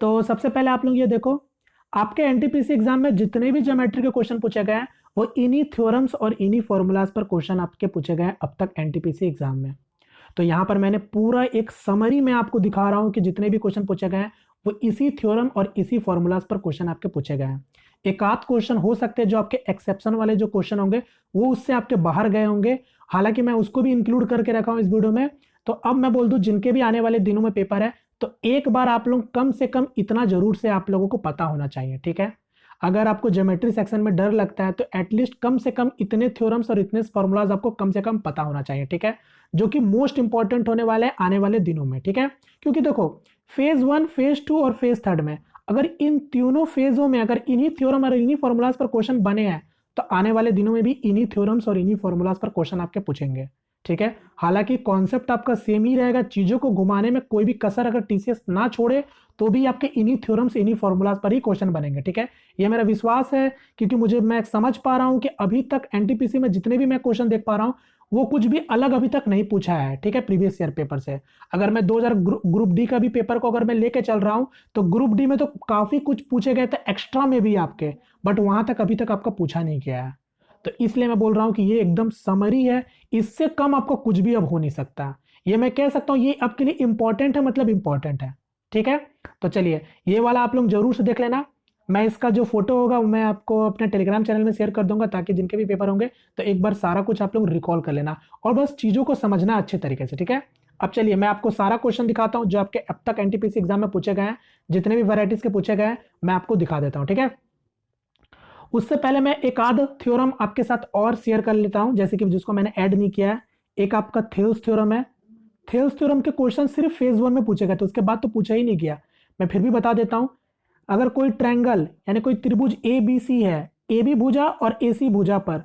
तो सबसे पहले आप लोग ये देखो, आपके एनटीपीसी एग्जाम में जितने भी ज्योमेट्री के क्वेश्चन पूछे गए हैं वो इन्हीं थ्योरम्स और इन्हीं फॉर्मूलाज पर क्वेश्चन आपके पूछे गए हैं अब तक एनटीपीसी एग्जाम में। तो यहां पर मैंने पूरा एक समरी में आपको दिखा रहा हूं कि जितने भी क्वेश्चन पूछे गए हैं वो इसी थ्योरम और इसी फॉर्मूलाज पर क्वेश्चन आपके पूछे गए हैं। एक आध क्वेश्चन हो सकते हैं जो आपके एक्सेप्शन वाले जो क्वेश्चन होंगे वो उससे आपके बाहर गए होंगे, हालांकि मैं उसको भी इंक्लूड करके रखा हूं इस वीडियो में। तो अब मैं बोल दूं जिनके भी आने वाले दिनों में पेपर है तो एक बार आप लोग कम से कम इतना जरूर से आप लोगों को पता होना चाहिए, ठीक है। अगर आपको ज्योमेट्री सेक्शन में डर लगता है तो एटलीस्ट कम से कम इतने थ्योरम्स और इतने फॉर्मूलाज आपको कम से कम पता होना चाहिए, ठीक है, जो कि मोस्ट इंपॉर्टेंट होने वाले हैं आने वाले दिनों में, ठीक है। क्योंकि देखो फेज 1, फेज 2 और फेज 3 में अगर इन तीनों फेजों में अगर इन्हीं थ्योरम और इन्हीं फॉर्मूलाज पर क्वेश्चन बने हैं तो आने वाले दिनों में भी इन्हीं थ्योरम्स और इन्हीं फॉर्मूलाज पर क्वेश्चन आपके पूछेंगे, ठीक है। हालांकि कॉन्सेप्ट आपका सेम ही रहेगा, चीजों को घुमाने में कोई भी कसर अगर टीसीएस ना छोड़े तो भी आपके इन्हीं थ्योरम्स इन्हीं फॉर्मूलाज पर ही क्वेश्चन बनेंगे, ठीक है। ये मेरा विश्वास है क्योंकि मैं समझ पा रहा हूं कि अभी तक एनटीपीसी में जितने भी मैं क्वेश्चन देख पा रहा हूं वो कुछ भी अलग अभी तक नहीं पूछा है, ठीक है, प्रीवियस ईयर पेपर से। अगर मैं 2000 ग्रुप डी का भी पेपर को अगर मैं लेके चल रहा हूं तो ग्रुप डी में तो काफी कुछ पूछे गए थे एक्स्ट्रा में भी आपके, बट वहां तक अभी तक आपका पूछा नहीं गया है। तो इसलिए मैं बोल रहा हूं कि ये एकदम समरी है, इससे कम आपको कुछ भी अब हो नहीं सकता। ये मैं कह सकता हूं ये आपके लिए इंपॉर्टेंट है, मतलब इंपॉर्टेंट है, ठीक है। तो चलिए ये वाला आप लोग जरूर से देख लेना। मैं इसका जो फोटो होगा मैं आपको अपने टेलीग्राम चैनल में शेयर कर दूंगा ताकि जिनके भी पेपर होंगे तो एक बार सारा कुछ आप लोग रिकॉल कर लेना और बस चीजों को समझना अच्छे तरीके से, ठीक है। अब चलिए मैं आपको सारा क्वेश्चन दिखाता हूं जो आपके अब तक एनटीपीसी एग्जाम में पूछे गए हैं, जितने भी वैरायटीज के पूछे गए हैं मैं आपको दिखा देता हूं, ठीक है। उससे पहले मैं एक आध थ्योरम आपके साथ और शेयर कर लेता हूं, जैसे कि जिसको मैंने ऐड नहीं किया है। एक आपका थेल्स थ्योरम है। थेल्स थ्योरम के क्वेश्चन सिर्फ फेज 1 में पूछे गए थे, उसके बाद तो पूछा ही नहीं गया। मैं फिर भी बता देता हूं, अगर कोई ट्रायंगल यानी कोई त्रिभुज ए बी सी है, ए बी भुजा और ए सी भुजा पर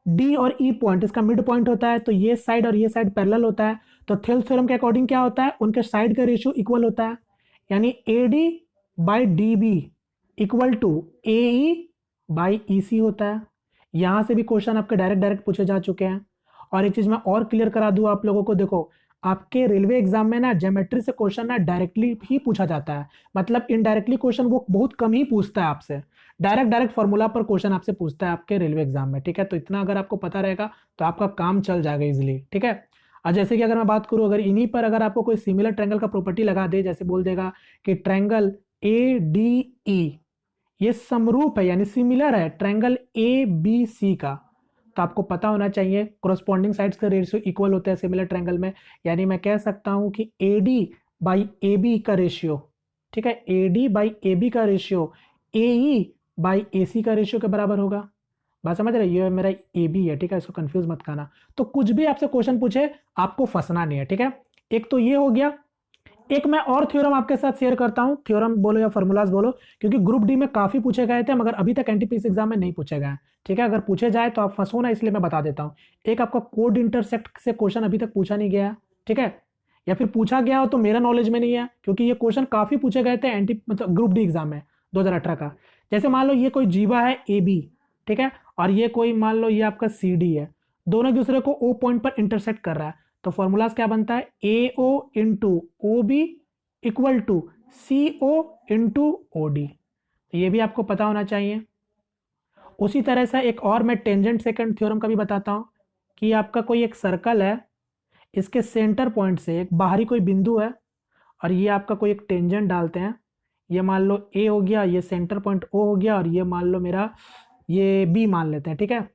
डी और ई पॉइंट इसका मिड पॉइंट होता है, तो ये साइड और ये साइड पैरेलल होता है। तो थेल्स थ्योरम के अकॉर्डिंग क्या होता है, उनके साइड का रेशियो इक्वल होता है, यानी A D by D B equal to A E by E C होता है। यहां से भी क्वेश्चन आपके डायरेक्ट डायरेक्ट पूछे जा चुके हैं। और एक चीज मैं और क्लियर करा दूं आप लोगों को, देखो आपके रेलवे एग्जाम में ना ज्योमेट्री से क्वेश्चन ना डायरेक्टली ही पूछा जाता है, मतलब इनडायरेक्टली क्वेश्चन वो बहुत कम ही पूछता है आपसे। डायरेक्ट डायरेक्ट फॉर्मूला पर क्वेश्चन आपसे पूछता है आपके रेलवे एग्जाम में, ठीक है। तो इतना अगर आपको पता रहेगा तो आपका काम चल जाएगा इजिली, ठीक है। और जैसे कि अगर मैं बात करूं, अगर इन्हीं पर अगर आपको कोई सिमिलर ट्रायंगल का प्रॉपर्टी लगा दे, जैसे बोल देगा कि ट्रायंगल ए डी ई ये समरूप है यानी सिमिलर है ट्रायंगल ए बी सी का, तो आपको पता होना चाहिए कोरोस्पोंडिंग साइड्स का रेशियो इक्वल होता है सिमिलर ट्रायंगल में। यानी मैं कह सकता हूं कि A D by A B का रेशियो, ठीक है, A D by A B का ratio A E by A C का रेशियो के बराबर होगा। बात समझ रहे, ये मेरा ए बी है, ठीक है, इसको कंफ्यूज मत करना। तो कुछ भी आपसे क्वेश्चन पूछे आपको फंसना नहीं है, ठीक है। एक तो ये हो गया। एक मैं और थ्योरम आपके साथ शेयर करता हूं, थ्योरम बोलो या फॉर्मूलाज बोलो, क्योंकि ग्रुप डी में काफी पूछे गए थे मगर अभी तक एनटीपीसी एग्जाम में नहीं पूछे गए हैं, ठीक है। अगर पूछे जाए तो आप फंसो ना, इसलिए मैं बता देता हूं। एक आपका कोड इंटरसेक्ट से क्वेश्चन अभी तक पूछा नहीं गया है, ठीक है, या फिर पूछा गया हो तो मेरा नॉलेज में नहीं है, क्योंकि ये क्वेश्चन काफी पूछे गए थे एंटी मतलब ग्रुप डी एग्जाम में 2018 का। जैसे मान लो ये कोई जीवा है ए बी, ठीक है, और ये कोई मान लो ये आपका सी डी है, दोनों एक दूसरे को ओ पॉइंट पर इंटरसेक्ट कर रहा है, तो फॉर्मूलाज क्या बनता है, A O into O B equal to C O into O D. ये भी आपको पता होना चाहिए। उसी तरह से एक और मैं टेंजेंट सेकंड थ्योरम का भी बताता हूं कि आपका कोई एक सर्कल है, इसके सेंटर पॉइंट से एक बाहरी कोई बिंदु है और ये आपका कोई एक टेंजेंट डालते हैं, ये मान लो ए हो गया, ये सेंटर पॉइंट ओ हो गया और ये मान लो मेरा ये बी मान लेते हैं, ठीक है।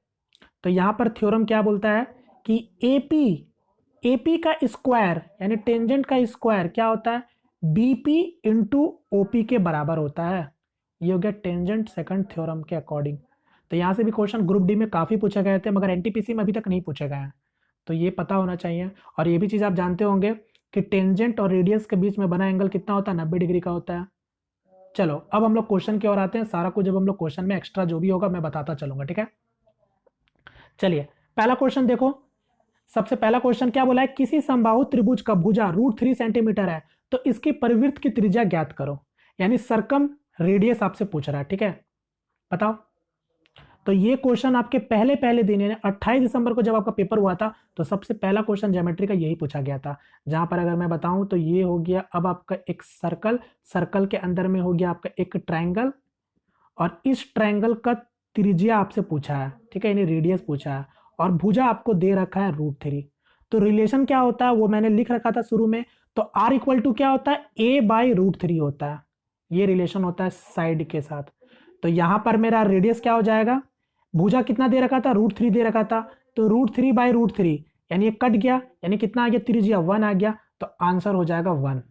तो यहां पर थ्योरम क्या बोलता है कि एपी का स्क्वायर यानी टेंजेंट का स्क्वायर क्या होता है, बीपी इंटू ओपी के बराबर होता है। ये हो गया टेंजेंट सेकंड थ्योरम के अकॉर्डिंग। तो यहां से भी क्वेश्चन ग्रुप डी में काफी पूछे गए थे मगर एनटीपीसी में अभी तक नहीं पूछे गए हैं, तो ये पता होना चाहिए। और ये भी चीज आप जानते होंगे कि टेंजेंट और रेडियस के बीच में बना एंगल कितना होता है, 90 डिग्री का होता है। चलो अब हम लोग क्वेश्चन की ओर आते हैं, सारा कुछ जब हम लोग क्वेश्चन में एक्स्ट्रा जो भी होगा मैं बताता चलूंगा, ठीक है। चलिए पहला क्वेश्चन देखो। सबसे पहला क्वेश्चन क्या बोला है, किसी समबाहु त्रिभुज का भुजा √3 सेंटीमीटर है तो इसकी परिवृत्त की त्रिज्या ज्ञात करो, यानी सरकम रेडियस आपसे पूछ रहा है, ठीक है। बताओ। तो ये क्वेश्चन आपके पहले पहले दिन यानी 28 दिसंबर को जब आपका पेपर हुआ था तो सबसे पहला क्वेश्चन ज्योमेट्री का यही पूछा गया था। जहां पर अगर मैं बताऊं तो ये हो गया अब आपका एक सर्कल, सर्कल के अंदर में हो गया आपका एक ट्रायंगल, और इस ट्रायंगल का त्रिज्या आपसे पूछा है, ठीक है, यानी रेडियस पूछा है, और भुजा आपको दे रखा है √3। तो रिलेशन क्या होता है वो मैंने लिख रखा था शुरू में। तो R इक्वल टू क्या होता है, A/√3 होता है, ये रिलेशन होता है साइड के साथ। तो यहां पर मेरा रेडियस क्या हो जाएगा, भुजा कितना दे रखा था, √3 दे रखा था, तो √3/√3 यानी ये कट गया, यानी कितना आ गया, त्रिज्या 1 आ गया, तो आंसर हो जाएगा 1।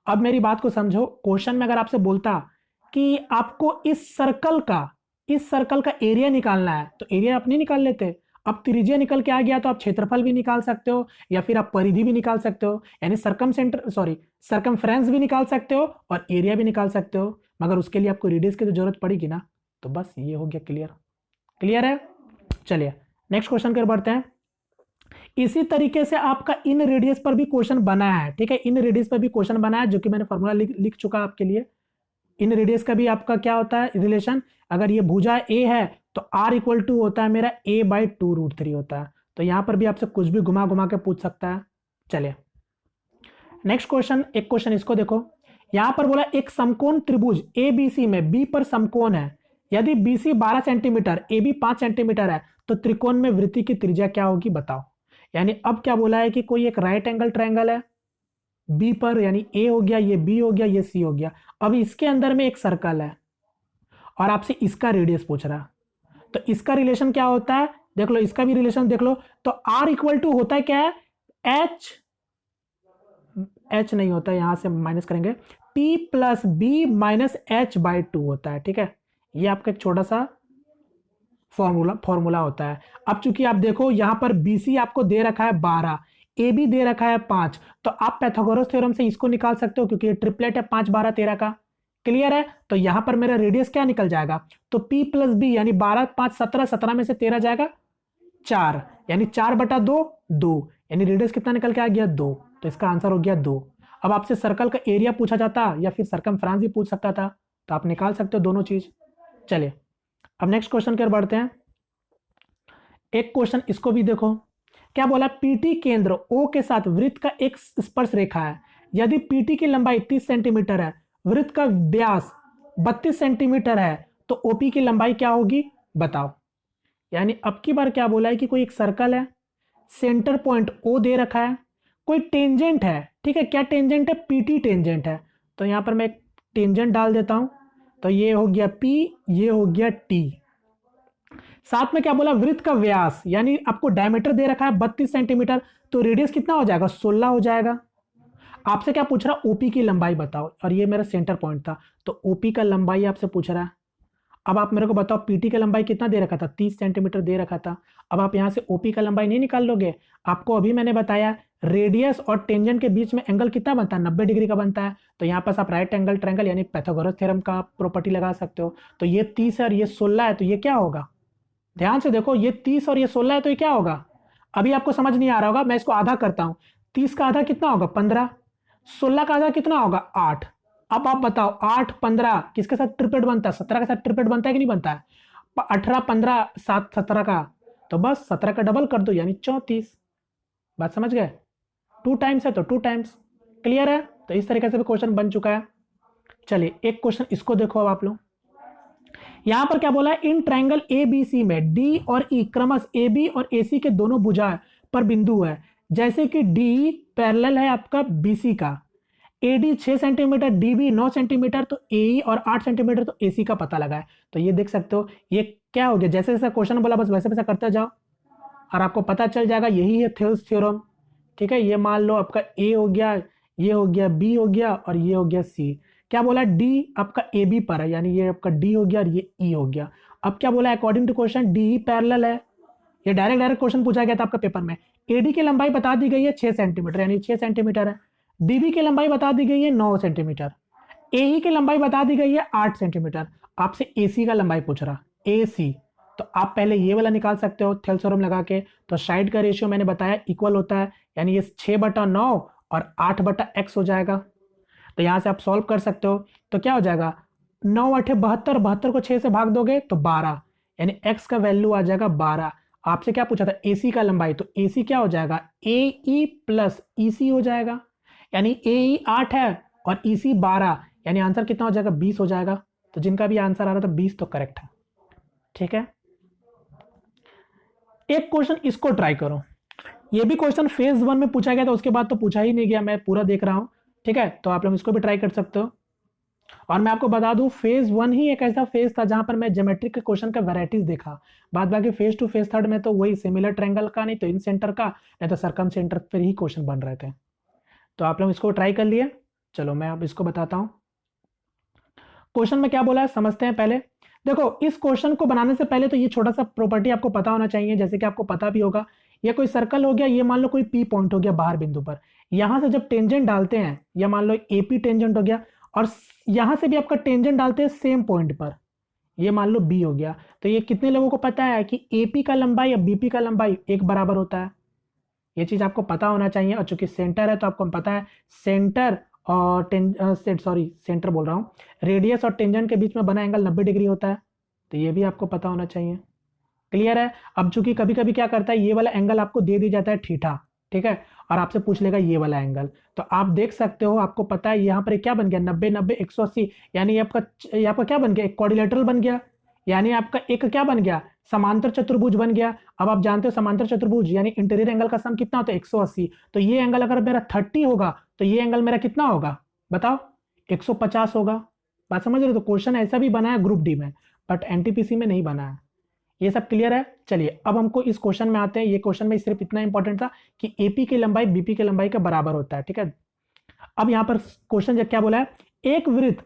अब मेरी बात को समझो, क्वेश्चन में अगर आपसे बोलता कि आपको इस सर्कल का एरिया निकालना है तो एरिया आप नहीं निकाल लेते। अब त्रिज्या निकल के आ गया तो आप क्षेत्रफल भी निकाल सकते हो या फिर आप परिधि भी निकाल सकते हो, यानी सरकमफ्रेंस भी निकाल सकते हो और एरिया भी निकाल सकते हो, मगर उसके लिए आपको रेडियस की तो जरूरत पड़ेगी ना। तो बस ये हो गया क्लियर। क्लियर है, चलिए नेक्स्ट क्वेश्चन कर बढ़ते हैं। इसी तरीके से आपका इन रेडियस पर भी क्वेश्चन बना है, ठीक है, इन रेडियस पर भी क्वेश्चन बना है जो कि मैंने फॉर्मूला लिख चुका आपके लिए। इन रेडियस का भी आपका क्या होता है रिलेशन, अगर ये भुजा ए है तो R इक्वल टू होता है मेरा A/2√3 होता है। तो यहां पर भी आपसे कुछ भी घुमा घुमा के पूछ सकता है। चलिए नेक्स्ट क्वेश्चन, एक क्वेश्चन इसको देखो। यहां पर बोला एक समकोण त्रिभुज ABC में B पर समकोण है, यदि BC 12 सेंटीमीटर AB 5 सेंटीमीटर है तो त्रिकोण में वृत्ति की त्रिज्या क्या होगी बताओ। यानी अब क्या बोला है कि कोई एक राइट एंगल ट्रायंगल है B पर, यानी A हो गया, ये B हो गया, ये C हो गया। अब इसके अंदर में एक सर्कल है और आपसे इसका रेडियस पूछ रहा है, तो इसका रिलेशन क्या होता है देख लो, इसका भी रिलेशन देख लो। तो R इक्वल टू होता है क्या है, H नहीं होता, यहां से माइनस करेंगे, P + B - H/2 होता है, ठीक है। ये आपका एक छोटा सा फॉर्मूला होता है। अब चूंकि आप देखो यहां पर BC आपको दे रखा है 12, AB दे रखा है 5, तो आप पाइथागोरस थ्योरम से इसको निकाल सकते हो क्योंकि ये ट्रिपलेट है 5 12 13 का। क्लियर है, तो यहां पर मेरा रेडियस क्या निकल जाएगा, तो P + B यानी 12 5 17, 17 में से 13 जाएगा 4, यानी 4/2 2, यानी रेडियस कितना निकल के आ गया 2। तो इसका आंसर हो गया 2। अब आपसे सर्कल का एरिया पूछा जाता या फिर सरकमफ्रेंस भी पूछ सकता था, तो आप निकाल सकते हो दोनों चीज। चलिए अब नेक्स्ट क्वेश्चन की ओर बढ़ते हैं। एक क्वेश्चन इसको भी देखो, क्या बोला, PT केंद्र O के साथ वृत्त का एक स्पर्श रेखा है, यदि PT की लंबाई 30 सेंटीमीटर है, वृत्त का व्यास 32 सेंटीमीटर है, तो OP की लंबाई क्या होगी बताओ। यानी अब की बार क्या बोला है कि कोई एक सर्कल है, सेंटर पॉइंट O दे रखा है, कोई टेंजेंट है, ठीक है, क्या टेंजेंट है, PT टेंजेंट है। तो यहां पर मैं एक टेंजेंट डाल देता हूं, तो ये हो गया P, ये हो गया T। साथ में क्या बोला, वृत्त का व्यास, यानी आपको डायमीटर दे रखा है 32 सेंटीमीटर, तो रेडियस कितना हो जाएगा, 16 हो जाएगा। आपसे क्या पूछ रहा, ओपी की लंबाई बताओ, और ये मेरा सेंटर पॉइंट था, तो ओपी का लंबाई आपसे पूछ रहा है। अब आप मेरे को बताओ पीटी का लंबाई कितना दे रखा था, 30 सेंटीमीटर दे रखा था। अब आप यहां से ओपी का लंबाई नहीं निकाल लोगे, आपको अभी मैंने बताया रेडियस और टेंजेंट के बीच में एंगल कितना बनता है, 90 डिग्री का बनता है। तो यहाँ पास आप राइट एंगल ट्रायंगल यानी पाइथागोरस थ्योरम का प्रॉपर्टी लगा सकते हो। तो ये 30 है और ये 16 है, तो ये क्या होगा, ध्यान से देखो, ये 30 और ये 16 है, तो ये क्या होगा, अभी आपको समझ नहीं आ रहा होगा, मैं इसको आधा करता हूं। 30 का आधा कितना होगा 15, 16 का आधा कितना होगा 8। अब आप बताओ 8 15 किसके साथ ट्रिपलेट बनता है, 17 के साथ ट्रिपलेट बनता है कि नहीं बनता है, 18 15 7 17 का, तो बस 17 का डबल कर दो यानी 34। बात समझ गए, 2 टाइम्स है तो 2 टाइम्स। क्लियर है, तो इस तरीके से भी क्वेश्चन बन चुका है। चलिए एक क्वेश्चन इसको देखो अब आप लोग, यहां पर क्या बोला है, इन ट्रायंगल ABC में D और E क्रमश AB और AC के दोनों भुजा पर बिंदु है, जैसे कि D पैरेलल है आपका BC का, AD 6 सेंटीमीटर, DB 9 सेंटीमीटर, तो AE और 8 सेंटीमीटर, तो AC का पता लगा है। तो ये देख सकते हो, ये क्या हो गया, जैसे जैसा क्वेश्चन बोला बस वैसे वैसा करते जाओ और आपको पता चल जाएगा, यही है थेल्स थ्योरम। ठीक है, ये मान लो आपका A हो गया, ये हो गया B हो गया और ये हो गया C। क्या बोला, D आपका AB पर है, यानी ये आपका D हो गया और ये E हो गया। अब क्या बोला, according to question DE parallel है, ये डायरेक्ट क्वेश्चन पूछा गया था आपका पेपर में। AD की लंबाई बता दी गई है 6 सेंटीमीटर, यानी 6 सेंटीमीटर है। DB की लंबाई बता दी गई है 9 सेंटीमीटर, AE की लंबाई बता दी गई है 8 सेंटीमीटर। आपसे AC का लंबाई पूछ रहा, AC, तो आप पहले ये वाला निकाल सकते हो थेल्स थ्योरम लगा के। तो साइड का रेशियो मैंने बताया इक्वल होता है, यानी ये 6/9 और 8/x हो जाएगा। तो यहां से आप सॉल्व कर सकते हो, तो क्या हो जाएगा, 9 8 72, 72 को 6 से भाग दोगे तो 12, यानी x का वैल्यू आ जाएगा 12। आपसे क्या पूछा था, AC का लंबाई, तो AC क्या हो जाएगा, AE प्लस EC हो जाएगा। यानी AE 8 है और EC 12, यानी आंसर कितना हो जाएगा, 20 हो जाएगा। तो जिनका भी आंसर आ रहा था 20 तो करेक्ट है। ठीक है, एक क्वेश्चन इसको ट्राई करो। ये भी क्वेश्चन फेज 1 में पूछा गया था, उसके बाद तो पूछा ही नहीं गया, मैं पूरा देख रहा हूं। ठीक है, तो आप लोग इसको भी ट्राई कर सकते हो। और मैं आपको बता दूं, फेज 1 ही एक ऐसा फेज था जहां पर मैं ज्योमेट्रिक के क्वेश्चन का वैरायटीज देखा। बाद बाकी फेज 2 फेज 3 में तो वही सिमिलर ट्रायंगल का, नहीं तो इन सेंटर का, नहीं तो सरकम सेंटर पर ही क्वेश्चन बन रहे थे। तो आप लोग इसको ट्राई कर लिए। चलो मैं अब इसको बताता हूं क्वेश्चन में क्या बोला है, समझते हैं पहले। देखो, इस क्वेश्चन को बनाने से पहले तो ये छोटा सा प्रॉपर्टी आपको पता होना चाहिए, जैसे कि आपको पता भी होगा, ये कोई सर्कल हो गया, ये मान लो कोई पी पॉइंट हो गया बाहर बिंदु पर। यहां से जब टेंजेंट डालते हैं, या मान लो एपी टेंजेंट हो गया, और यहां से भी आपका टेंजेंट डालते हैं सेम पॉइंट पर, ये मान लो बी हो गया। तो ये कितने लोगों को पता है कि एपी का लंबाई या बीपी का लंबाई एक बराबर होता है? ये चीज आपको पता होना चाहिए। और चूंकि सेंटर है तो आपको पता है सेंटर और सेंटर बोल रहा हूँ, रेडियस और टेंजेंट के बीच में बना एंगल 90 डिग्री होता है। तो ये भी आपको पता होना चाहिए। क्लियर है? अब चूंकि कभी कभी क्या करता है, ये वाला एंगल आपको दे दी जाता है थीटा, ठीक है, और आपसे पूछ लेगा ये वाला एंगल, तो आप देख सकते हो, आपको पता है यहाँ पर क्या बन गया, 90 90 180, यानी ये आपका क्या बन गया, एक क्वाड्रिलेटरल बन गया, यानी आपका एक क्या बन गया, समांतर चतुर्भुज बन गया। अब आप जानते हो समांतर चतुर्भुज यानी इंटीरियर एंगल का सम कितना होता है, 180। तो ये एंगल अगर मेरा 30 होगा तो ये एंगल मेरा कितना होगा, बताओ, 150 होगा। बात समझ रहे हो? तो क्वेश्चन ऐसा भी बना है ग्रुप डी में, बट एनटीपीसी में नहीं बना है। ये सब क्लियर है? चलिए अब हमको इस क्वेश्चन में आते हैं। ये क्वेश्चन में सिर्फ इतना इंपॉर्टेंट था कि एपी की लंबाई बीपी की लंबाई के बराबर होता है। ठीक है, अब यहां पर क्वेश्चन जब क्या बोला है, एक वृत्त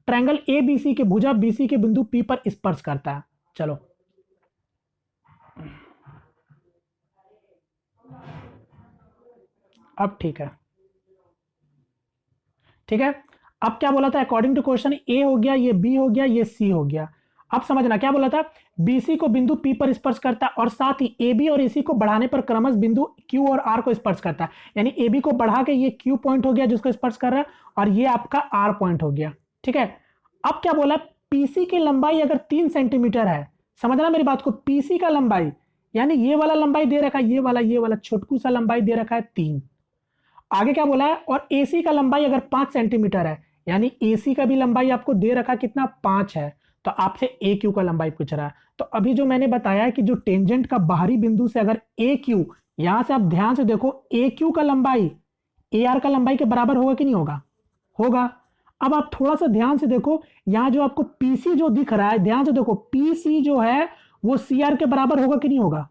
ट्रायंगल ए बीसी के भुजा बीसी के बिंदु पी पर स्पर्श करता है। चलो अब ठीक है, ठीक है। अब क्या बोला था, अकॉर्डिंग टू क्वेश्चन ए हो गया, ये बी हो गया, ये सी हो गया। अब समझना क्या बोला था, बीसी को बिंदु पी पर स्पर्श करता है और साथ ही ए बी और एसी को बढ़ाने पर क्रमश बिंदु क्यू और आर को स्पर्श करता है। यानी ए बी को बढ़ा के ये क्यू पॉइंट हो गया जिसको स्पर्श कर रहा है, और ये आपका आर पॉइंट हो गया। ठीक है, अब क्या बोला, पीसी की लंबाई अगर 3 सेंटीमीटर है, समझना मेरी बात को, पीसी का लंबाई यानी ये वाला लंबाई दे रखा है, ये वाला छोटकू सा लंबाई दे रखा है 3। आगे क्या बोला है, और एसी का लंबाई अगर 5 सेंटीमीटर है, यानी एसी का भी लंबाई आपको दे रखा कितना, 5 है। तो आपसे ए क्यू का लंबाई पूछ रहा है। तो अभी जो मैंने बताया कि जो टेंजेंट का बाहरी बिंदु से अगर ए क्यू, यहां से आप ध्यान से देखो, ए क्यू का लंबाई ए आर का लंबाई के बराबर होगा कि नहीं होगा, होगा। अब आप थोड़ा सा ध्यान से देखो, यहां जो आपको पीसी जो दिख रहा है, ध्यान से देखो, पीसी जो है वो सी आर के बराबर होगा कि नहीं होगा,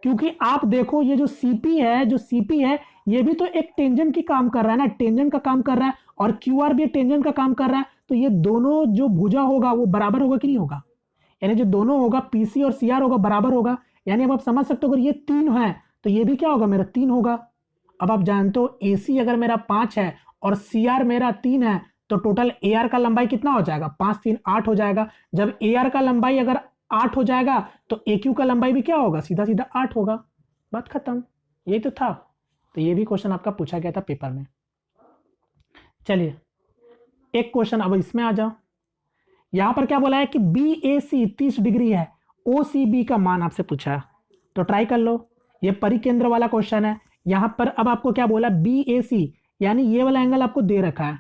क्योंकि आप देखो ये जो सीपी है, ये भी तो एक टेंजेंट की काम कर रहा है ना, टेंजेंट का काम कर रहा है, और क्यू आर भी टेंजेंट का काम कर रहा है। तो ये दोनों जो भुजा होगा वो बराबर होगा कि नहीं होगा, यानी जो दोनों होगा पीसी और सीआर होगा बराबर होगा। यानी अब आप समझ सकते हो, अगर ये 3 है तो ये भी क्या होगा, मेरा 3 होगा। अब आप जानते हो एसी अगर मेरा 5 है और सीआर मेरा 3 है, तो टोटल ए आर का लंबाई कितना हो जाएगा, 5 3 8 हो जाएगा। जब ए आर का लंबाई अगर 8 हो जाएगा तो ए क्यू का लंबाई भी क्या होगा, सीधा सीधा 8 होगा। बात खत्म, यही तो था। तो ये भी क्वेश्चन आपका पूछा गया था पेपर में। चलिए एक क्वेश्चन अब इसमें आ जाओ। यहां पर क्या बोला है कि बी ए सी 30 डिग्री है, ओ सी बी का मान आपसे पूछा है, तो ट्राई कर लो। ये परिकेंद्र वाला क्वेश्चन है। यहां पर अब आपको क्या बोला, बी ए सी यानी ये वाला एंगल आपको दे रखा है,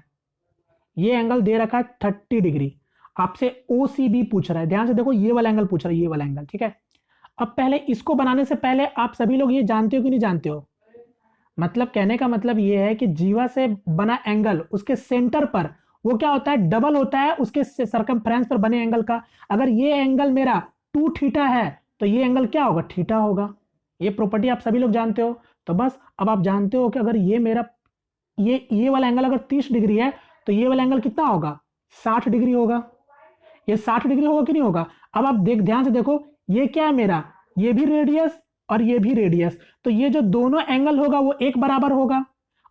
ये एंगल दे रखा है 30 डिग्री। आपसे ओ सी बी पूछ रहा है, ध्यान से देखो, ये वाला एंगल पूछ रहा है, ये वाला एंगल। ठीक है, अब पहले इसको बनाने से पहले आप सभी लोग ये जानते हो कि नहीं जानते हो, मतलब कहने का मतलब ये है कि जीवा से बना एंगल उसके सेंटर पर वो क्या होता है, डबल होता है उसके सरकमफ्रेंस पर बने एंगल का। अगर ये एंगल मेरा 2 थीटा है तो ये एंगल क्या होगा, थीटा होगा। ये प्रॉपर्टी आप सभी लोग जानते हो। तो बस अब आप जानते हो कि अगर ये मेरा ये वाला एंगल अगर 30 डिग्री है तो ये वाला एंगल कितना होगा, 60 डिग्री होगा। ये 60 डिग्री होगा कि नहीं होगा। अब आप ध्यान से देखो, ये क्या है मेरा, ये भी रेडियस और ये भी रेडियस, तो ये जो दोनों एंगल होगा वो एक बराबर होगा।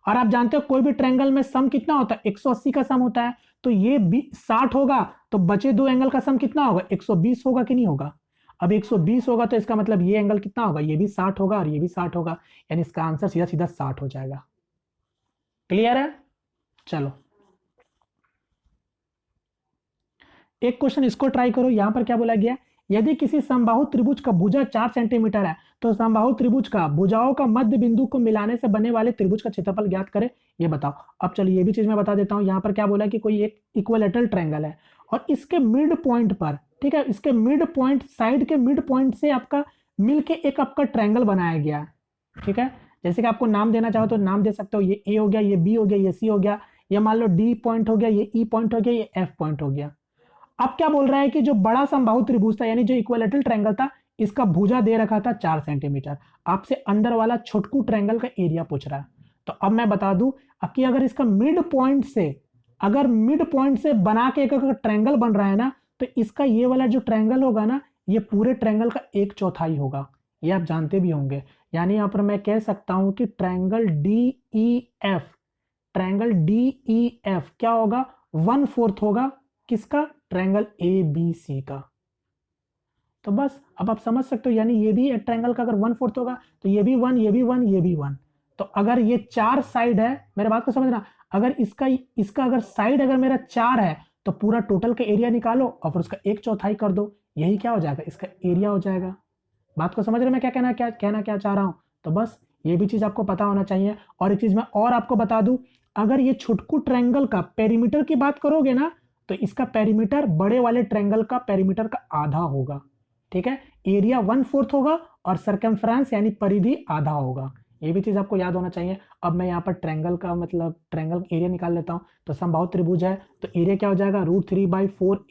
और आप जानते हो कोई भी ट्रायंगल में सम कितना होता है, 180 का सम होता है। तो ये 60 होगा तो बचे दो एंगल का सम कितना होगा, 120 होगा कि नहीं होगा। अब 120 होगा तो इसका मतलब ये एंगल कितना होगा, ये भी 60 होगा और ये भी 60 होगा, यानी इसका आंसर सीधा सीधा 60 हो जाएगा। क्लियर है? चलो एक क्वेश्चन इसको ट्राई करो। यहां पर क्या बोला गया, यदि किसी समबाहु त्रिभुज का भुजा 4 सेंटीमीटर है तो समबाहु त्रिभुज का भुजाओं का मध्य बिंदु को मिलाने से बनने वाले त्रिभुज का क्षेत्रफल ज्ञात करें, ये बताओ। अब चलिए ये भी चीज मैं बता देता हूं। यहाँ पर क्या बोला कि कोई एक इक्विलैटरल ट्रायंगल है और इसके मिड पॉइंट पर, ठीक है, इसके मिड पॉइंट, साइड के मिड पॉइंट से आपका मिलके एक आपका ट्रायंगल बनाया गया है, ठीक है। जैसे कि आपको नाम देना चाहो तो नाम दे सकते हो, ये ए हो गया, ये बी हो गया, ये सी हो गया, ये मान लो डी पॉइंट हो गया, ये ई पॉइंट हो गया, ये एफ पॉइंट हो गया। अब क्या बोल रहा है कि जो बड़ा समबाहु त्रिभुज था यानी जो इक्विलैटरल ट्रायंगल था, इसका भुजा दे रखा था 4 सेंटीमीटर। आपसे अंदर वाला छोटकू ट्रायंगल का एरिया पूछ रहा है। तो अब मैं बता दूं कि अगर इसका मिड पॉइंट से, अगर मिड पॉइंट से बना के एक ट्रायंगल बन रहा है ना, तो इसका ये वाला जो ट्रायंगल होगा ना, ये पूरे ट्रायंगल का 1/4 होगा। ये आप जानते भी होंगे। यानी यहां पर मैं कह सकता हूं कि ट्रायंगल DEF, ट्रायंगल DEF क्या होगा, 1/4 होगा। किसका? ट्रायंगल ABC का। तो बस अब आप समझ सकते हो, यानी ये भी एक ट्रायंगल का अगर 1/4 होगा तो ये भी 1, ये भी 1, ये भी 1। तो अगर ये 4 साइड है, मेरे बात को समझना, अगर इसका अगर साइड अगर मेरा 4 है तो पूरा टोटल का एरिया निकालो और फिर उसका 1/4 कर दो, यही क्या हो जाएगा, इसका एरिया हो जाएगा। बात को समझ रहे मैं क्या कहना चाह रहा हूं। तो बस ये भी चीज आपको पता होना चाहिए। और एक चीज मैं और आपको बता दूं, अगर ये छोटकू ट्रायंगल का पेरीमीटर की बात करोगे ना, तो इसका पेरीमीटर बड़े वाले ट्रायंगल का पेरीमीटर का आधा होगा, ठीक है। एरिया 1/4 होगा और सर्कमफ्रेंस यानी परिधि आधा होगा। ये भी चीज आपको याद होना चाहिए। अब मैं यहाँ पर ट्रायंगल का मतलब ट्रायंगल एरिया निकाल लेता हूँ। तो समबाहु त्रिभुज है तो एरिया क्या हो जाएगा, √3/4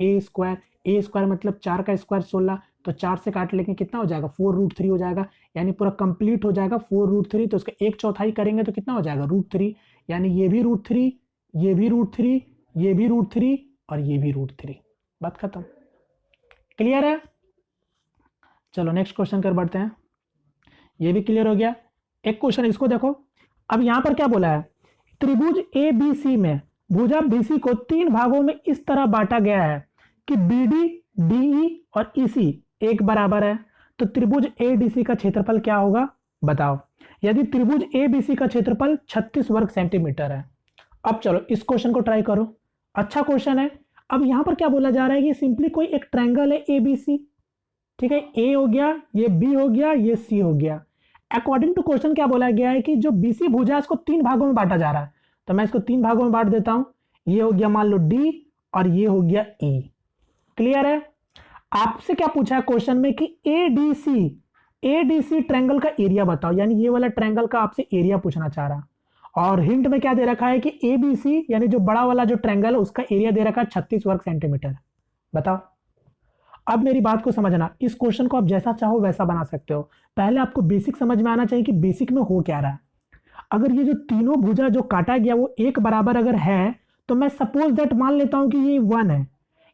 a स्क्वायर मतलब 4 का स्क्वायर 16, तो 4 से काट लेंगे कितना हो जाएगा, 4√3 हो जाएगा। यानी पूरा कंप्लीट हो जाएगा 4√3। तो उसका 1/4 करेंगे तो कितना हो जाएगा, √3। यानी ये भी √3, ये भी √3, ये भी √3 और ये भी √3। बात खत्म। क्लियर है? चलो नेक्स्ट क्वेश्चन कर बढ़ते हैं। ये भी क्लियर हो गया। एक क्वेश्चन इसको देखो। अब यहां पर क्या बोला है, त्रिभुज ABC में भुजा BC को 3 भागों में इस तरह बांटा गया है कि BD, DE और EC एक बराबर है। तो त्रिभुज ADC का क्षेत्रफल क्या होगा, बताओ। यदि त्रिभुज ABC का क्षेत्रफल 36 वर्ग सेंटीमीटर है। अब चलो इस क्वेश्चन को ट्राई करो। अच्छा क्वेश्चन है। अब यहां पर क्या बोला जा रहा है कि सिंपली कोई एक ट्रायंगल है ABC, ठीक है, A हो गया, ये B हो गया, ये C हो गया। अकॉर्डिंग टू क्वेश्चन क्या बोला गया है कि जो BC भुजा है इसको 3 भागों में बांटा जा रहा है। तो मैं इसको 3 भागों में बांट देता हूं। ये हो गया मान लो D और ये हो गया E। क्लियर है? आपसे क्या पूछा है क्वेश्चन में कि ADC ट्रायंगल का एरिया बताओ, यानी ये वाला ट्रायंगल का आपसे एरिया पूछना चाह रहा। और हिंट में क्या दे रखा है कि ABC यानी जो बड़ा वाला जो ट्रायंगल है उसका एरिया दे रखा है 36 वर्ग सेंटीमीटर। बताओ। अब मेरी बात को समझना, इस क्वेश्चन को आप जैसा चाहो वैसा बना सकते हो। पहले आपको बेसिक समझ में आना चाहिए कि बेसिक में हो क्या रहा है। अगर ये जो तीनों भुजा जो काटा गया वो एक बराबर अगर है तो मैं सपोज दैट मान लेता हूं कि ये 1 है,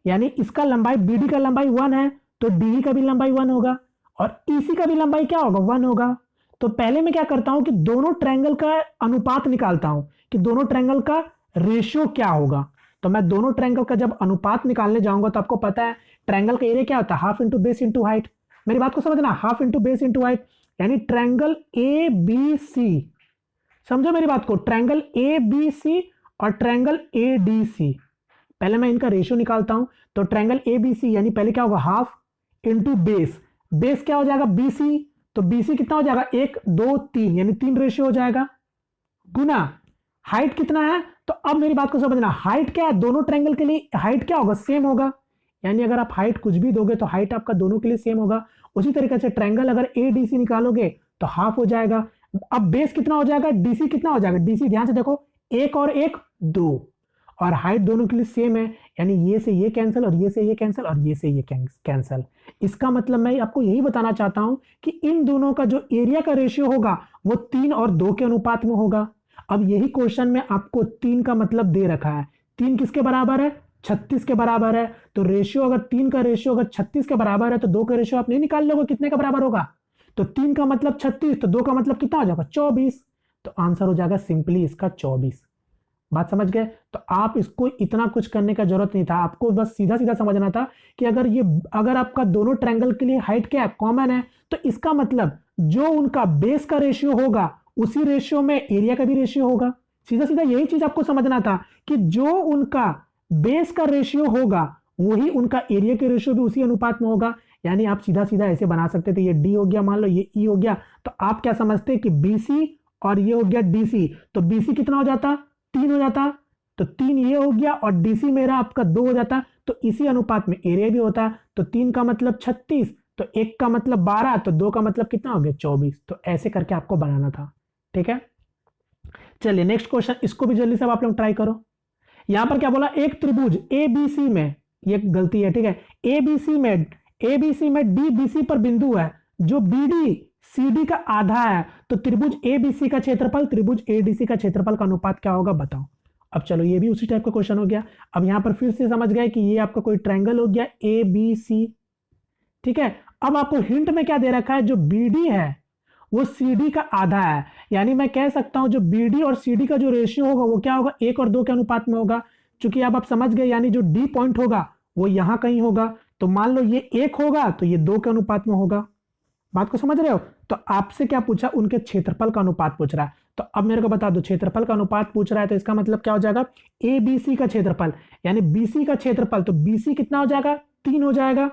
यानी इसका लंबाई BD का लंबाई 1 है तो DE का भी लंबाई 1 होगा और EC का भी लंबाई क्या होगा, 1 होगा। तो पहले मैं क्या करता हूं कि दोनों ट्रायंगल का अनुपात निकालता हूं कि दोनों ट्रायंगल का रेशियो क्या होगा। तो मैं दोनों ट्रायंगल का जब अनुपात निकालने जाऊंगा तो आपको पता है ट्रायंगल का एरिया क्या होता है, half into base into height. मेरी बात को समझना, half into base into height. यानी ट्रायंगल ABC, समझो मेरी बात को, ट्रायंगल ABC और ट्रायंगल ADC, पहले मैं इनका रेशियो निकालता हूं। तो ट्रायंगल ABC यानी पहले क्या होगा, हाफ इंटू बेस, बेस क्या हो जाएगा BC, तो BC कितना हो जाएगा 1 2 3 यानी 3 रेशियो हो जाएगा, गुना हाइट कितना है। तो अब मेरी बात को समझना, हाइट क्या है, दोनों ट्रायंगल के लिए हाइट क्या होगा, सेम होगा। यानी अगर आप हाइट कुछ भी दोगे तो हाइट आपका दोनों के लिए सेम होगा। उसी तरीके से ट्रायंगल अगर ADC निकालोगे तो हाफ हो जाएगा। अब बेस कितना हो जाएगा, DC कितना हो जाएगा, DC ध्यान से देखो 1 और 1 2 और हाइट दोनों के लिए सेम है। यानी ये से ये कैंसिल और ये से ये कैंसिल और ये से ये कैंसिल। इसका मतलब मैं आपको यही बताना चाहता हूं कि इन दोनों का जो एरिया का रेशियो होगा वो 3 और 2 के अनुपात में होगा। अब यही क्वेश्चन में आपको 3 का मतलब दे रखा है। 3 किसके बराबर है, 36 के बराबर है। तो रेशियो अगर 3 का रेशियो अगर 36 के बराबर है तो 2 का रेशियो आप नहीं निकाल लोगे कितने का बराबर होगा। तो 3 का मतलब 36 तो 2 का मतलब कितना हो जाएगा 24। तो आंसर हो जाएगा सिंपली इसका 24। बात समझ गए? तो आप इसको इतना कुछ करने का जरूरत नहीं था, आपको बस सीधा सीधा समझना था कि अगर आपका दोनों ट्रायंगल के लिए हाइट क्या है, कॉमन है, तो इसका मतलब जो उनका बेस का रेशियो होगा उसी रेशियो में एरिया का भी रेशियो होगा। सीधा सीधा यही चीज आपको समझना था कि जो उनका बेस का रेशियो होगा वही उनका एरिया के रेशियो भी उसी अनुपात में होगा। यानी आप सीधा सीधा ऐसे बना सकते थे, ये डी हो गया, मान लो ये ई हो गया, तो आप क्या समझते कि बीसी और ये हो गया डीसी, तो बीसी कितना हो जाता, 3 हो जाता, तो 3 ये हो गया और डीसी मेरा आपका 2 हो जाता, तो इसी अनुपात में एरिया भी होता, तो 3 का मतलब 36, तो 1 का मतलब 12, तो 2 का मतलब कितना हो गया 24। तो ऐसे करके आपको बनाना था, ठीक है। चलिए नेक्स्ट क्वेश्चन, इसको भी जल्दी से आप लोग ट्राई करो। यहां पर क्या बोला, एक त्रिभुज एबीसी में, ये गलती है, ठीक है, एबीसी में डीबीसी पर बिंदु है जो बीडी सीडी का आधा है, तो त्रिभुज एबीसी का क्षेत्रफल त्रिभुज एडीसी का क्षेत्रफल का अनुपात क्या होगा बताओ। अब चलो ये भी उसी टाइप का क्वेश्चन हो गया। अब यहां पर फिर से समझ गए कि ये आपका कोई ट्रायंगल हो गया ए बी सी, ठीक है। अब आपको हिंट में क्या दे रखा है, जो बीडी है वो सीडी का आधा है, यानी मैं कह सकता हूं जो बीडी और सीडी का जो रेशियो होगा वो क्या होगा, 1 और 2 के अनुपात में होगा। चूंकि अब आप समझ गए, यानी जो डी पॉइंट होगा वो यहां कहीं होगा, तो मान लो ये 1 होगा तो ये 2 के अनुपात में होगा। बात को समझ रहे हो। तो आपसे क्या पूछा, उनके क्षेत्रफल का अनुपात पूछ रहा है, तो अब मेरे को बता दो क्षेत्रफल का अनुपात पूछ रहा है, तो इसका मतलब क्या हो जाएगा, ए बी सी का क्षेत्रफल यानी बीसी का क्षेत्रफल, तो बीसी कितना हो जाएगा 3 हो जाएगा,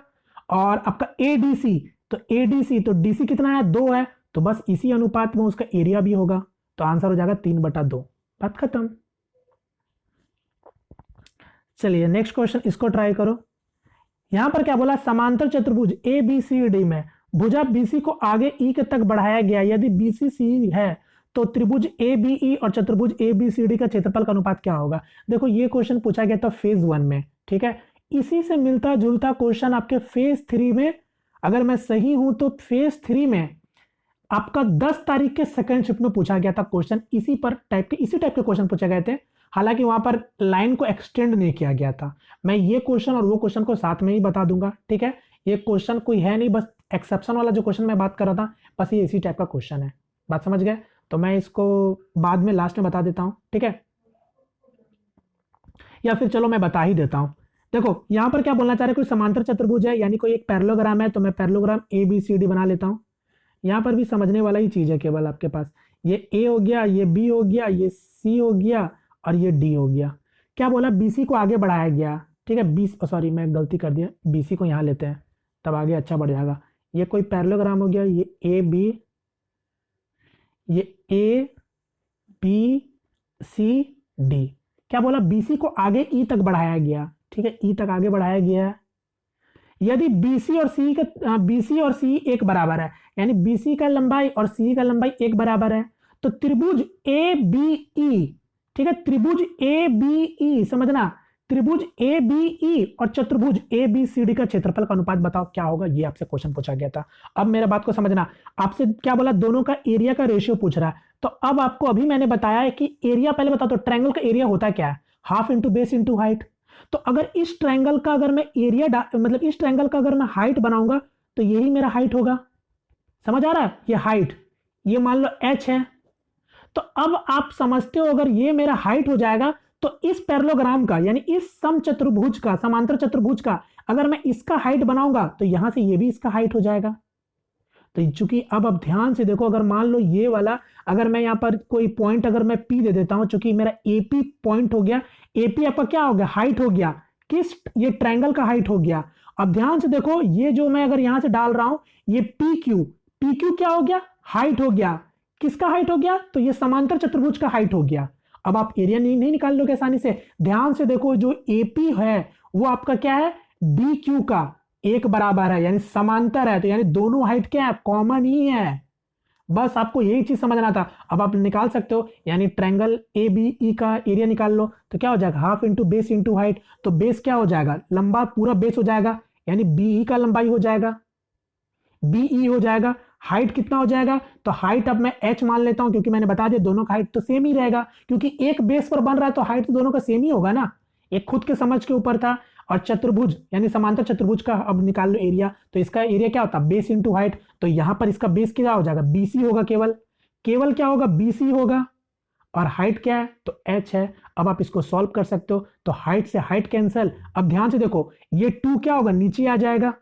और आपका एडीसी, तो एडीसी तो डीसी कितना है 2 है, तो बस इसी अनुपात में उसका एरिया भी होगा, तो आंसर हो जाएगा 3/2। बात खत्म। चलिए नेक्स्ट क्वेश्चन, इसको ट्राई करो। यहां पर क्या बोला, समांतर चतुर्भुज ए बी सी डी में भुजा बीसी को आगे ई के तक बढ़ाया गया, यदि बीसी सी है तो त्रिभुज ए बी ई और चतुर्भुज ए बी सी डी का क्षेत्रफल का अनुपात क्या होगा। देखो ये क्वेश्चन पूछा गया था फेज 1 में, ठीक है। इसी से मिलता जुलता क्वेश्चन आपके फेज 3 में, अगर मैं सही हूं तो फेज 3 में आपका 10 तारीख के सेकंड शिफ्ट में पूछा गया था क्वेश्चन, इसी टाइप के क्वेश्चन पूछे गए थे। हालांकि वहां पर लाइन को एक्सटेंड नहीं किया गया था। मैं ये क्वेश्चन और वो क्वेश्चन को साथ में ही बता दूंगा, ठीक है। ये क्वेश्चन कोई है नहीं, बस एक्सेप्शन वाला जो क्वेश्चन मैं बात कर रहा था, बस ये इसी टाइप का क्वेश्चन है। बात समझ गए, तो मैं इसको बाद में लास्ट में बता देता हूं, ठीक है, या फिर चलो मैं बता ही देता हूं। देखो यहां पर क्या बोलना चाह रहे, कोई समांतर चतुर्भुज है, यानी कोई एक पैरेललोग्राम है, तो मैं parallelogram A B C D बना लेता हूं। यहां पर भी समझने वाला ही चीज है, केवल आपके पास ये ए हो गया, ये बी हो गया, ये सी हो गया और ये डी हो गया। क्या बोला, बीसी को आगे बढ़ाया गया, ठीक है, सॉरी मैं गलती कर दिया, बीसी को यहां लेते हैं तब आगे अच्छा बढ़ जाएगा। ये कोई पैरेललोग्राम हो गया, ये ए बी, ये ए बी सी डी। क्या बोला, बीसी को आगे ई तक बढ़ाया गया, ठीक है, ई तक आगे बढ़ाया गया। यदि बीसी और सी एक बराबर है, यानी बीसी का लंबाई और सी का लंबाई एक बराबर है, तो त्रिभुज ए बी ई, ठीक है, त्रिभुज ए बी ई, समझना, त्रिभुज ए बी ई और चतुर्भुज ए बी सी डी का क्षेत्रफल का अनुपात बताओ क्या होगा। ये आपसे क्वेश्चन पूछा गया था। अब मेरा बात को समझना, आपसे क्या बोला, दोनों का एरिया का रेशियो पूछ रहा है। तो अब आपको अभी मैंने बताया है कि एरिया, पहले बता दो ट्रायंगल का एरिया होता क्या है, half into base into height. तो अगर इस ट्रायंगल का अगर मैं एरिया मतलब इस ट्रायंगल का अगर मैं हाइट बनाऊंगा तो यही मेरा हाइट होगा। समझ आ रहा है, ये हाइट, ये मान लो h है। तो अब आप समझते हो, अगर ये मेरा हाइट हो जाएगा तो इस पैरेललोग्राम का, यानी इस समचतुर्भुज का, समांतर चतुर्भुज का, अगर मैं इसका हाइट बनाऊंगा तो यहां से ये भी इसका हाइट हो जाएगा। तो चूंकि अब ध्यान से देखो, अगर मान लो ये वाला, अगर मैं यहां पर कोई पॉइंट अगर मैं P दे देता हूं, चूंकि मेरा AP पॉइंट हो गया, AP आपका क्या हो गया, हाइट हो गया, किस, ये ट्रायंगल का हाइट हो गया। अब ध्यान से देखो, ये जो मैं अगर यहां से डाल रहा हूं, ये PQ क्या हो गया, हाइट हो गया, किसका हाइट हो गया, तो ये समांतर चतुर्भुज का हाइट हो गया। अब आप एरिया नहीं निकाल लोगे आसानी से। ध्यान से देखो, जो AP है वो आपका क्या है, DQ का एक बराबर है, यानी समांतर है, तो यानी दोनों हाइट क्या है, कॉमन ही है। बस आपको यही चीज समझना था। अब आप निकाल सकते हो, यानी ट्रायंगल ए बी ई का एरिया निकाल लो, तो क्या हो जाएगा, half into base into height. तो बेस क्या हो जाएगा, लंबा पूरा बेस हो जाएगा, यानी बीई का लंबाई हो जाएगा, बीई हो जाएगा। हाइट कितना हो जाएगा, तो हाइट अब मैं h मान लेता हूं, क्योंकि मैंने बता दिया दोनों का हाइट तो सेम ही रहेगा, क्योंकि एक बेस पर बन रहा है तो हाइट तो दोनों का सेम ही होगा ना, एक खुद के समझ के ऊपर था। और चतुर्भुज यानी समांतर चतुर्भुज का अब निकाल लो एरिया, तो इसका एरिया क्या होता है, बेस इंटू हाइट। तो यहां पर इसका बेस क्या हो जाएगा, बीसी होगा, केवल क्या होगा, बीसी होगा, और हाइट क्या है, तो h है। अब आप इसको सॉल्व कर सकते हो, तो हाइट से हाइट कैंसिल। अब ध्यान से देखो, ये 2 क्या होगा, नीचे आ जाएगा,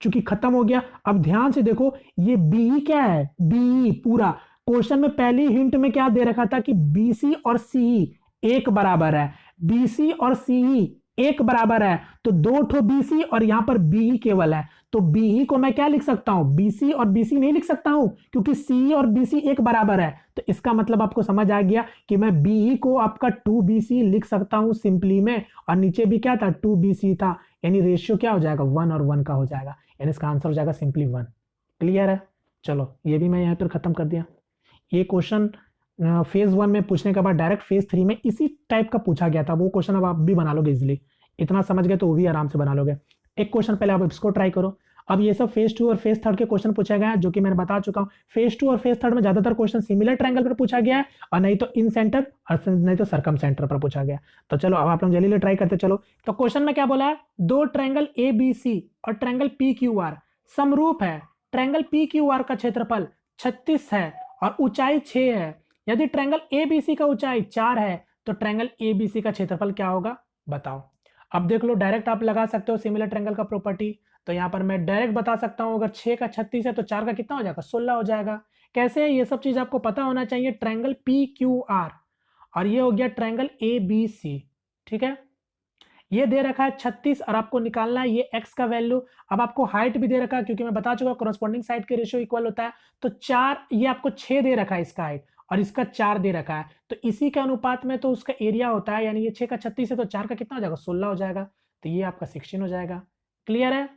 चूंकि खत्म हो गया। अब ध्यान से देखो, ये बीई क्या है, बीई पूरा क्वेश्चन में पहली हिंट में क्या दे रखा था कि बीसी और सीई एक बराबर है, बीसी और सीई एक बराबर है, तो 2 ठो बीसी और यहां पर बीई केवल है, तो तो बीई को मैं क्या लिख सकता हूं, बीसी और बीसी नहीं लिख सकता हूं, क्योंकि सी और बीसी एक बराबर है। तो इसका मतलब आपको समझ आ गया कि मैं बीई को आपका 2BC लिख सकता हूं सिंपली में, और नीचे भी क्या था, 2BC था, यानी रेशियो क्या हो जाएगा, 1 और 1 का हो जाएगा, यानी इसका आंसर हो जाएगा सिंपली 1। क्लियर है? चलो ये भी मैं यहाँ पर खत्म कर दिया। ये क्वेश्चन फेज 1 में पूछने के बाद डायरेक्ट फेज 3 में इसी टाइप का पूछा गया था, वो क्वेश्चन अब आप भी बना लोगे इजिली। इतना समझ गए तो वो भी आराम से बना लोगे। एक क्वेश्चन पहले आप इसको ट्राई करो। अब ये सब फेज 2 और फेज 3 के क्वेश्चन पूछा गया है, जो कि मैंने बता चुका हूं। फेज 2 और फेज 3 में ज्यादातर क्वेश्चन सिमिलर ट्रायंगल पर पूछा गया है, और नहीं तो इन सेंटर और नहीं तो सरकम सेंटर पर पूछा गया। तो चलो अब आप लोग जल्दी ट्राई करते चलो। तो क्वेश्चन में क्या बोला है, दो ट्रायंगल ABC और ट्रायंगल PQR समरूप है। ट्रायंगल PQR का क्षेत्रफल 36 है और ऊंचाई 6 है। यदि ट्रायंगल ABC का ऊंचाई 4 है तो ट्रायंगल ABC का क्षेत्रफल क्या होगा, बताओ। अब देख लो, डायरेक्ट आप लगा सकते हो सिमिलर ट्रायंगल का प्रॉपर्टी। तो यहां पर मैं डायरेक्ट बता सकता हूं, अगर 6 का 36 है तो 4 का कितना हो जाएगा, 16 हो जाएगा। कैसे है, ये सब चीज आपको पता होना चाहिए। ट्रायंगल PQR और ये हो गया ट्रायंगल ABC, ठीक है। ये दे रखा है 36 और आपको निकालना है ये x का वैल्यू। अब आपको हाइट भी दे रखा है, क्योंकि मैं बता चुका कोरस्पॉन्डिंग साइड के रेशियो इक्वल होता है। तो 4, ये आपको 6 दे रखा है इसका हाइट, और इसका 4 दे रखा है। तो इसी के अनुपात में तो उसका एरिया होता है, यानी ये 6 का 36 है तो 4 का कितना हो जाएगा, 16 हो जाएगा। तो ये आपका 16 हो जाएगा। क्लियर है?